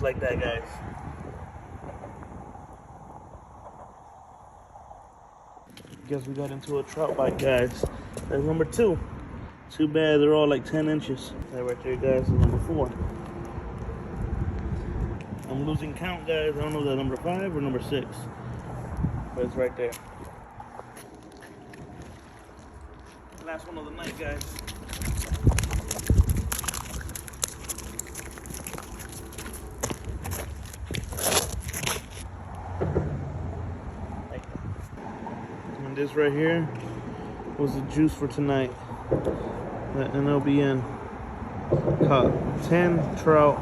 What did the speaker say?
like that, guys. Guess we got into a trout bite, guys. That's number 2. Too bad they're all like 10 inches. That right there, guys, is number 4. I'm losing count, guys. I don't know if that's number 5 or number 6. But it's right there. Last one of the night, guys. And this right here was the juice for tonight. The NLBN caught 10 trout